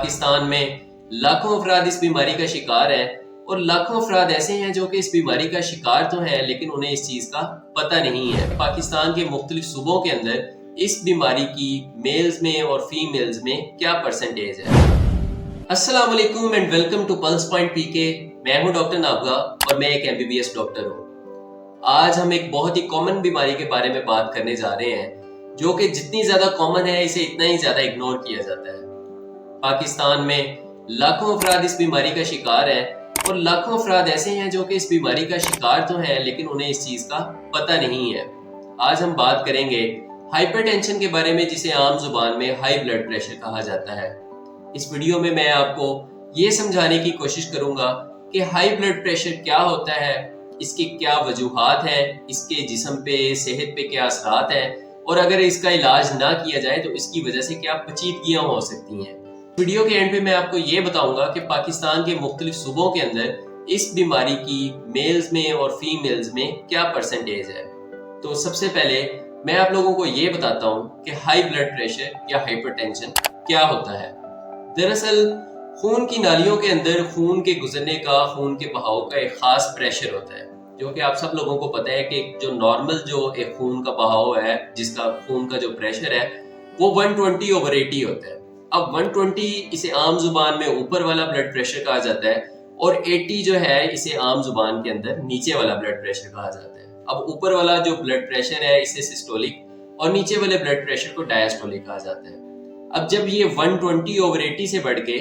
پاکستان میں لاکھوں افراد اس بیماری کا شکار ہیں اور لاکھوں افراد ایسے ہیں جو کہ اس بیماری کا شکار تو ہیں لیکن انہیں اس چیز کا پتہ نہیں ہے۔ پاکستان کے مختلف صوبوں کے اندر اس بیماری کی میلز میں اور فیمیلز میں کیا پرسنٹیج ہے۔ السلام علیکم and welcome two plus point P کے۔ میں ہوں ڈاکٹر نابغہ اور میں ایک MBBS ڈاکٹر ہوں۔ آج ہم ایک بہت ہی کامن بیماری کے بارے میں بات کرنے جا رہے ہیں جو کہ جتنی زیادہ کامن ہے اسے اتنا ہی زیادہ اگنور کیا جاتا ہے۔ پاکستان میں لاکھوں افراد اس بیماری کا شکار ہیں اور لاکھوں افراد ایسے ہیں جو کہ اس بیماری کا شکار تو ہیں لیکن انہیں اس چیز کا پتہ نہیں ہے۔ آج ہم بات کریں گے ہائپر ٹینشن کے بارے میں، جسے عام زبان میں ہائی بلڈ پریشر کہا جاتا ہے۔ اس ویڈیو میں میں آپ کو یہ سمجھانے کی کوشش کروں گا کہ ہائی بلڈ پریشر کیا ہوتا ہے، اس کی کیا وجوہات ہیں، اس کے جسم پہ، صحت پہ کیا اثرات ہیں، اور اگر اس کا علاج نہ کیا جائے تو اس کی وجہ سے کیا پیچیدگیاں ہو سکتی ہیں۔ ویڈیو کے اینڈ پہ میں آپ کو یہ بتاؤں گا کہ پاکستان کے مختلف صوبوں کے اندر اس بیماری کی میلز میں اور فیمیلز میں کیا پرسنٹیج ہے۔ تو سب سے پہلے میں آپ لوگوں کو یہ بتاتا ہوں کہ ہائی بلڈ پریشر یا ہائپر ٹینشن کیا ہوتا ہے۔ دراصل خون کی نالیوں کے اندر خون کے گزرنے کا، خون کے بہاؤ کا ایک خاص پریشر ہوتا ہے، جو کہ آپ سب لوگوں کو پتہ ہے کہ جو نارمل جو ایک خون کا بہاؤ ہے، جس کا خون کا جو پریشر ہے وہ 120/80 ہوتا ہے۔ اب 120 اسے عام زبان میں اوپر والا بلڈ پریشر کہا جاتا ہے اور 80 جو ہے اسے عام زبان کے اندر نیچے والا بلڈ پریشر کہا جاتا ہے۔ اب اوپر والا جو بلڈ پریشر ہے اسے سسٹولک اور نیچے والے بلڈ پریشر کو ڈائسٹولک کہا جاتا ہے۔ اب جب یہ 120/80 سے بڑھ کے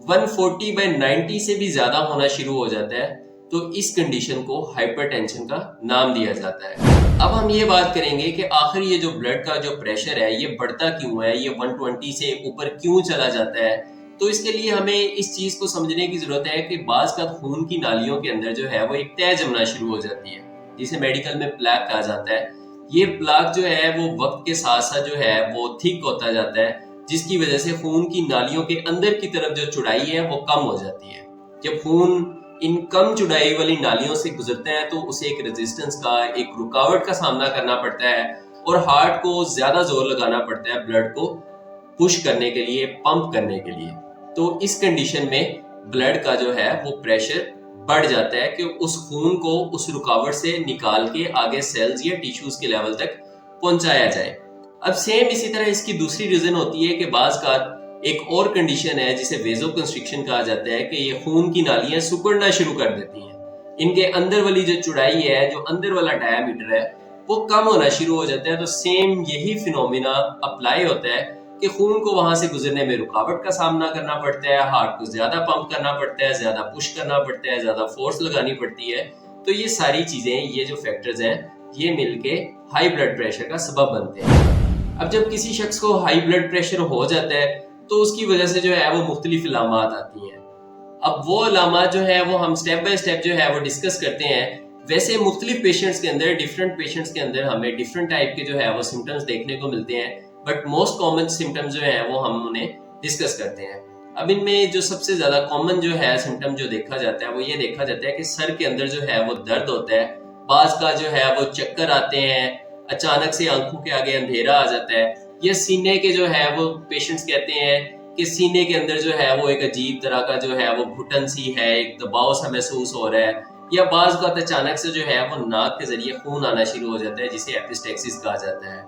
140/90 سے بھی زیادہ ہونا شروع ہو جاتا ہے تو اس کنڈیشن کو ہائپر ٹینشن کا نام دیا جاتا ہے۔ اب ہم یہ بات کریں گے کہ آخر یہ جو بلڈ کا جو پریشر ہے یہ بڑھتا کیوں ہے، یہ 120 سے اوپر کیوں چلا جاتا ہے۔ تو اس کے لیے ہمیں اس چیز کو سمجھنے کی ضرورت ہے کہ بعض کا خون کی نالیوں کے اندر جو ہے وہ ایک تہ جمنا شروع ہو جاتی ہے، جسے میڈیکل میں پلیک کہا جاتا ہے۔ یہ پلاک جو ہے وہ وقت کے ساتھ ساتھ جو ہے وہ تھک ہوتا جاتا ہے، جس کی وجہ سے خون کی نالیوں کے اندر کی طرف جو چوڑائی ہے وہ کم ہو جاتی ہے۔ جب خون ان کم چوڑائی والی نالیوں سے گزرتا ہے تو اسے ایک ریزسٹنس کا، ایک رکاوٹ کا سامنا کرنا پڑتا ہے اور ہارٹ کو زیادہ زور لگانا پڑتا ہے بلڈ کو پش کرنے کے لیے، پمپ کرنے کے لیے۔ تو اس کنڈیشن میں بلڈ کا جو ہے وہ پریشر بڑھ جاتا ہے کہ اس خون کو اس رکاوٹ سے نکال کے آگے سیلز یا ٹیشوز کے لیول تک پہنچایا جائے۔ اب سیم اسی طرح اس کی دوسری ریزن ہوتی ہے کہ بعض کا ایک اور کنڈیشن ہے جسے ویزو کنسٹرکشن کہا جاتا ہے کہ یہ خون کی نالیاں سکڑنا شروع کر دیتی ہیں، ان کے اندر والی جو چوڑائی ہے، جو اندر والا ڈایا میٹر ہے وہ کم ہونا شروع ہو جاتا ہے۔ تو سیم یہی فینومینا اپلائی ہوتا ہے کہ خون کو وہاں سے گزرنے میں رکاوٹ کا سامنا کرنا پڑتا ہے، ہارٹ کو زیادہ پمپ کرنا پڑتا ہے، زیادہ پش کرنا پڑتا ہے، زیادہ فورس لگانی پڑتی ہے۔ تو یہ ساری چیزیں، یہ جو فیکٹرز ہیں، یہ مل کے ہائی بلڈ پریشر کا سبب بنتے ہیں۔ اب جب کسی شخص کو ہائی بلڈ پریشر ہو جاتا ہے تو اس کی وجہ سے جو ہے وہ مختلف علامات آتی ہیں۔ اب وہ علامات جو ہے وہ ہم سٹیپ بائی سٹیپ جو ہے وہ ڈسکس کرتے ہیں۔ ویسے مختلف پیشنٹس کے اندر، ڈیفرنٹ پیشنٹس کے اندر ہمیں ڈیفرنٹ ٹائپ کے جو ہے وہ سمٹمز دیکھنے کو ملتے ہیں، بٹ موسٹ کامن سمٹمز جو ہیں وہ ہم انہیں ڈسکس کرتے ہیں۔ اب ان میں جو سب سے زیادہ کامن جو ہے سمٹم جو دیکھا جاتا ہے وہ یہ دیکھا جاتا ہے کہ سر کے اندر جو ہے وہ درد ہوتا ہے، بعض کا جو ہے وہ چکر آتے ہیں، اچانک سے آنکھوں کے آگے اندھیرا آ جاتا ہے، یا سینے کے جو ہے وہ پیشنٹس کہتے ہیں کہ سینے کے اندر جو ہے وہ ایک عجیب طرح کا جو ہے وہ گھٹن سی ہے، ایک دباؤ سا محسوس ہو رہا ہے، یا بعض کا اچانک سے جو ہے وہ ناک کے ذریعے خون آنا شروع ہو جاتا ہے، جسے ایپسٹیکسس کہا جاتا ہے۔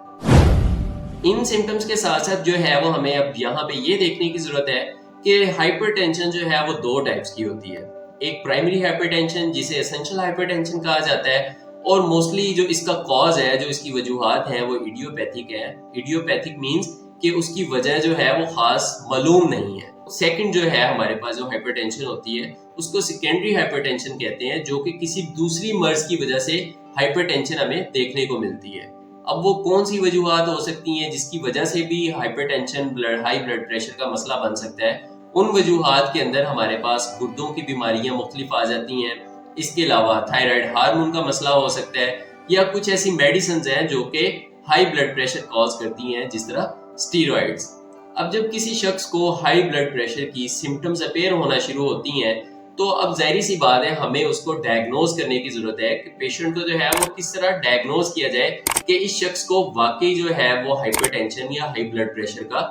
ان سمٹمز کے ساتھ ساتھ جو ہے وہ ہمیں اب یہاں پہ یہ دیکھنے کی ضرورت ہے کہ ہائپر ٹینشن جو ہے وہ دو ٹائپس کی ہوتی ہے۔ ایک پرائمری ہائپر ٹینشن جسے ایسنشل ہائپر ٹینشن کہا جاتا ہے، اور موسٹلی جو اس کا کاز ہے، جو اس کی وجوہات ہیں، وہ ایڈیوپیتھک ہے۔ ایڈیوپیتھک مینز کہ اس کی وجہ جو ہے وہ خاص معلوم نہیں ہے۔ سیکنڈ جو ہے ہمارے پاس جو ہائپر ٹینشن ہوتی ہے اس کو سیکنڈری ہائپر ٹینشن کہتے ہیں، جو کہ کسی دوسری مرض کی وجہ سے ہائپر ٹینشن ہمیں دیکھنے کو ملتی ہے۔ اب وہ کون سی وجوہات ہو سکتی ہیں جس کی وجہ سے بھی hypertension, high blood pressure کا مسئلہ بن سکتا ہے؟ ان وجوہات کے اندر ہمارے پاس گردوں کی بیماریاں مختلف آ جاتی ہیں، اس کے علاوہ تھائرائیڈ ہارمون کا مسئلہ ہو سکتا ہے، یا کچھ ایسی میڈیسنز ہیں جو کہ ہائی بلڈ پریشر کاز کرتی ہیں، جس طرح اسٹیرائڈز۔ اب جب کسی شخص کو ہائی بلڈ پریشر کی سمٹمز اپیئر ہونا شروع ہوتی ہیں تو اب ظاہری سی بات ہے ہمیں اس کو ڈائگنوز کرنے کی ضرورت ہے کہ پیشنٹ کو جو ہے وہ کس طرح ڈائگنوز کیا جائے کہ اس شخص کو واقعی جو ہے وہ ہائپر ٹینشن یا ہائی بلڈ پریشر کا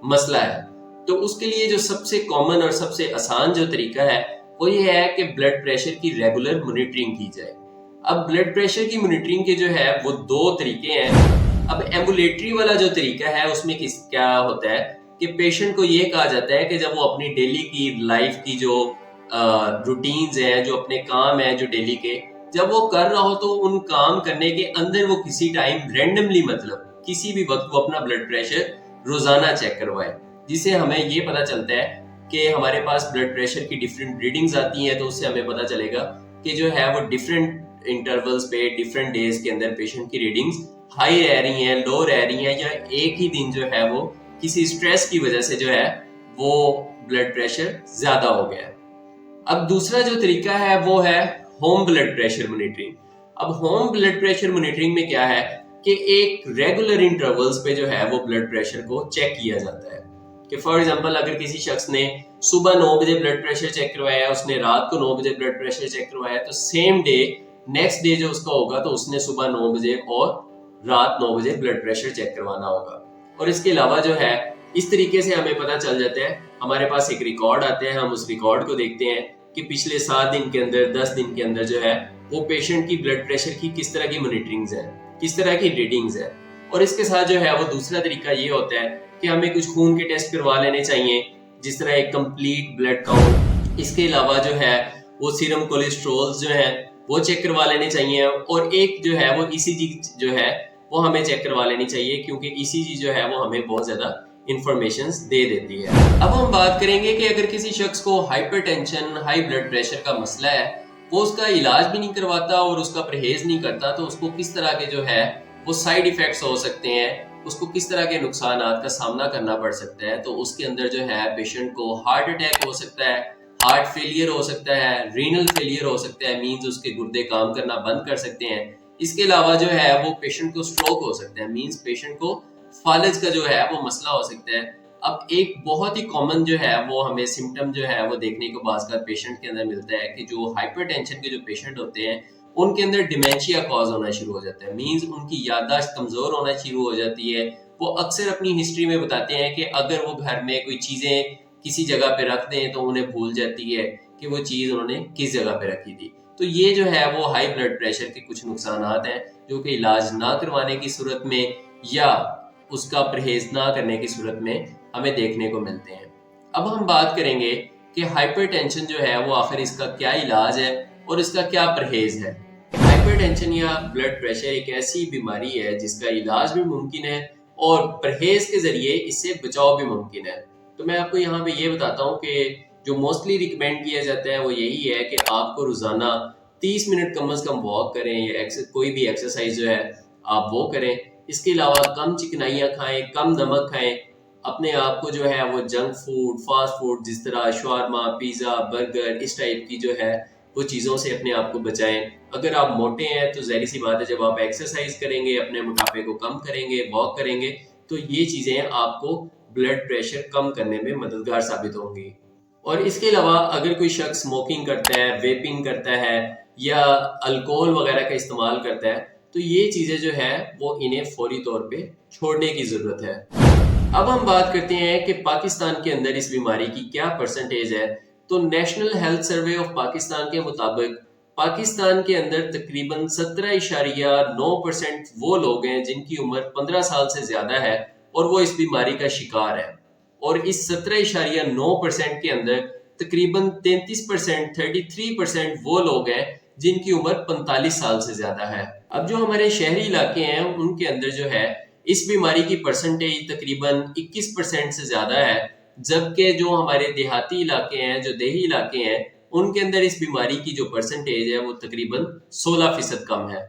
مسئلہ ہے۔ تو اس کے لیے جو سب سے کامن اور سب سے آسان جو طریقہ ہے وہ یہ ہے کہ بلڈ پریشر کی ریگولر مانیٹرنگ کی جائے. اب بلڈ پریشر کی مانیٹرنگ کے جو ہے وہ دو طریقے ہیں. اب ایمبولیٹری والا جو طریقہ ہے اس میں کیا ہوتا ہے کہ پیشنٹ کو یہ کہا جاتا ہے کہ جب وہ اپنی ڈیلی کی لائف کی جو روٹینز ہیں، جو اپنے کام ہیں جو ڈیلی کے، جب وہ کر رہا ہو تو ان کام کرنے کے اندر وہ کسی ٹائم رینڈملی، مطلب کسی بھی وقت وہ اپنا بلڈ پریشر روزانہ چیک کروائے، جس سے ہمیں یہ پتا چلتا ہے کہ ہمارے پاس بلڈ پریشر کی ڈیفرنٹ ریڈنگز آتی ہیں. تو اس سے ہمیں پتا چلے گا کہ جو ہے وہ ڈیفرنٹ انٹرولز پہ ڈیفرنٹ ڈیز کے اندر پیشنٹ کی ریڈنگز ہائی رہ رہی ہیں، لو رہ رہی ہیں، یا ایک ہی دن جو ہے وہ کسی سٹریس کی وجہ سے جو ہے وہ بلڈ پریشر زیادہ ہو گیا ہے. اب دوسرا جو طریقہ ہے وہ ہے ہوم بلڈ پریشر مانیٹرنگ. اب ہوم بلڈ پریشر مانیٹرنگ میں کیا ہے کہ ایک ریگولر انٹرولز پہ جو ہے وہ بلڈ پریشر کو چیک کیا جاتا ہے. کہ فار ایگزامپل اگر کسی شخص نے صبح 9 بجے بلڈ پریشر چیک کروایا ہے، اس نے رات کو 9 بجے بلڈ پریشر چیک کروایا ہے، تو سیم ڈے نیکسٹ ڈے جو اس کا ہوگا تو اس نے صبح 9 بجے اور رات 9 بجے بلڈ پریشر چیک کروانا ہوگا. اور اس کے علاوہ جو ہے اس طریقے سے ہمیں پتہ چل جاتا ہے، ہمارے پاس ایک ریکارڈ آتا ہے، ہم اس ریکارڈ کو دیکھتے ہیں کہ پچھلے 7 دن کے اندر 10 دن کے اندر جو ہے وہ پیشنٹ کی بلڈ پریشر کی کس طرح کی مانیٹرنگز ہیں، کس طرح کی ریڈنگز ہیں. اور اس کے ساتھ جو ہے وہ دوسرا طریقہ یہ ہوتا ہے کہ ہمیں کچھ خون کے ٹیسٹ کروا لینے چاہیے، جس طرح ایک کمپلیٹ بلڈ کاؤنٹ. اس کے علاوہ جو ہے وہ سیرم کولیسٹرول جو ہے وہ چیک کروا لینے چاہیے، اور ایک جو ہے وہ ای سی جی جو ہے وہ ہمیں چیک کروا لینی چاہیے، کیونکہ ای سی جی جو ہے وہ ہمیں بہت زیادہ انفارمیشن دے دیتی ہے. اب ہم بات کریں گے کہ اگر کسی شخص کو hypertension, high blood pressure کا مسئلہ ہے، وہ اس کا علاج بھی نہیں کرواتا اور اس کا پرہیز نہیں کرتا، تو اس کو کس طرح کے جو ہے وہ سائیڈ ایفیکٹس ہو سکتے ہیں، اس کو کس طرح کے نقصانات کا سامنا کرنا پڑ سکتا ہے. تو اس کے اندر جو ہے پیشنٹ کو ہارٹ اٹیک ہو سکتا ہے، ہارٹ فیلئر ہو سکتا ہے، رینل فیلئر ہو سکتا ہے، مینز اس کے گردے کام کرنا بند کر سکتے ہیں. اس کے علاوہ جو ہے وہ پیشنٹ کو سٹروک ہو سکتا ہے، مینز پیشنٹ کو فالج کا جو ہے وہ مسئلہ ہو سکتا ہے. اب ایک بہت ہی کامن جو ہے وہ ہمیں سمٹم جو ہے وہ دیکھنے کو بعض کا پیشنٹ کے اندر ملتا ہے کہ جو ہائپر ٹینشن کے جو پیشنٹ ہوتے ہیں ان کے اندر ڈیمینشیا کاز ہونا شروع ہو جاتا ہے، مینز ان کی یادداشت کمزور ہونا شروع ہو جاتی ہے. وہ اکثر اپنی ہسٹری میں بتاتے ہیں کہ اگر وہ گھر میں کوئی چیزیں کسی جگہ پہ رکھ دیں تو انہیں بھول جاتی ہے کہ وہ چیز انہوں نے کس جگہ پہ رکھی تھی. تو یہ جو ہے وہ ہائی بلڈ پریشر کے کچھ نقصانات ہیں جو کہ علاج نہ کروانے کی صورت میں یا اس کا پرہیز نہ کرنے کی صورت میں ہمیں دیکھنے کو ملتے ہیں. اب ہم بات کریں گے کہ ہائپر ٹینشن جو ہے وہ آخر اس کا کیا علاج ہے اور اس کا کیا پرہیز ہے. ہائپر ٹینشن یا بلڈ پریشر ایک ایسی بیماری ہے جس کا علاج بھی ممکن ہے اور پرہیز کے ذریعے اس سے بچاؤ بھی ممکن ہے. تو میں آپ کو یہاں پہ یہ بتاتا ہوں کہ جو موسٹلی ریکمینڈ کیا جاتا ہے وہ یہی ہے کہ آپ کو روزانہ 30 منٹ کم از کم واک کریں یا کوئی بھی ایکسرسائز جو ہے آپ وہ کریں. اس کے علاوہ کم چکنائیاں کھائیں، کم نمک کھائیں، اپنے آپ کو جو ہے وہ جنک فوڈ، فاسٹ فوڈ جس طرح شاورما، پیزا، برگر، اس ٹائپ کی جو ہے وہ چیزوں سے اپنے آپ کو بچائیں. اگر آپ موٹے ہیں تو ظاہر سی بات ہے جب آپ ایکسرسائز کریں گے، اپنے موٹاپے کو کم کریں گے، واک کریں گے، تو یہ چیزیں آپ کو بلڈ پریشر کم کرنے میں مددگار ثابت ہوں گی. اور اس کے علاوہ اگر کوئی شخص اسموکنگ کرتا ہے، ویپنگ کرتا ہے یا الکوہل وغیرہ کا استعمال کرتا ہے تو یہ چیزیں جو ہے وہ انہیں فوری طور پہ چھوڑنے کی ضرورت ہے. اب ہم بات کرتے ہیں کہ پاکستان کے اندر اس بیماری کی کیا پرسنٹیج ہے. تو national health survey of Pakistan کے مطابق پاکستان کے اندر تقریباً 17.9% وہ لوگ ہیں جن کی عمر 15 سال سے زیادہ ہے اور وہ اس بیماری کا شکار ہے. اور اس 17.9% کے اندر تقریباً 33% وہ لوگ ہیں جن کی عمر 45 سال سے زیادہ ہے. اب جو ہمارے شہری علاقے ہیں ان کے اندر جو ہے اس بیماری کی پرسنٹیج تقریباً 21% سے زیادہ ہے، جبکہ جو ہمارے دیہاتی علاقے ہیں، جو دیہی علاقے ہیں، ان کے اندر اس بیماری کی جو پرسنٹیج ہے وہ تقریباً 16% کم ہے.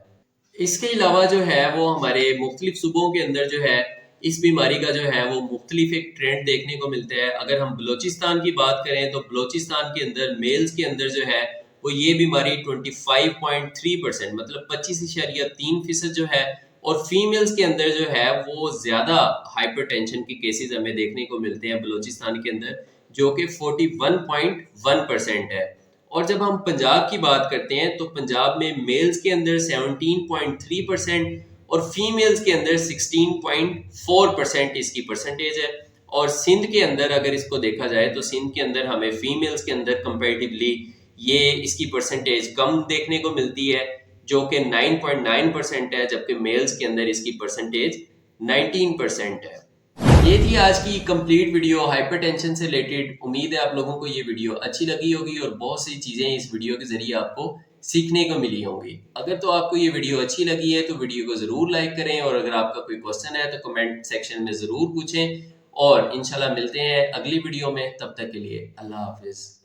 اس کے علاوہ جو ہے وہ ہمارے مختلف صوبوں کے اندر جو ہے اس بیماری کا جو ہے وہ مختلف ایک ٹرینڈ دیکھنے کو ملتا ہے. اگر ہم بلوچستان کی بات کریں تو بلوچستان کے اندر میلز کے اندر جو ہے وہ یہ بیماری 25.3% مطلب 25.3% جو ہے، اور فیمیلز کے اندر جو ہے وہ زیادہ ہائپر ٹینشن کے کیسز ہمیں دیکھنے کو ملتے ہیں بلوچستان کے اندر، جو کہ 41.1% ہے. اور جب ہم پنجاب کی بات کرتے ہیں تو پنجاب میں میلز کے اندر 17.3% اور فیمیلز کے اندر 16.4% اس کی پرسنٹیج ہے. اور سندھ کے اندر اگر اس کو دیکھا جائے تو سندھ کے اندر ہمیں فیمیلز کے اندر کمپیریٹیولی یہ اس کی پرسنٹیج کم دیکھنے کو ملتی ہے جو کہ 9.9% ہے، جبکہ میلز کے اندر اس کی پرسنٹیج 19% ہے۔ یہ تھی آج کی کمپلیٹ ویڈیو ہائپر ٹینشن سے ریلیٹڈ۔ امید ہے آپ لوگوں کو یہ ویڈیو اچھی لگی ہوگی اور بہت سی چیزیں اس ویڈیو کے ذریعے آپ کو سیکھنے کو ملی ہوں گی۔ اگر تو آپ کو یہ ویڈیو اچھی لگی ہے تو ویڈیو کو ضرور لائک کریں، اور اگر آپ کا کوئی کوسچن ہے تو کمنٹ سیکشن میں ضرور پوچھیں، اور انشاءاللہ ملتے ہیں اگلی ویڈیو میں۔ تب تک کے لیے اللہ حافظ۔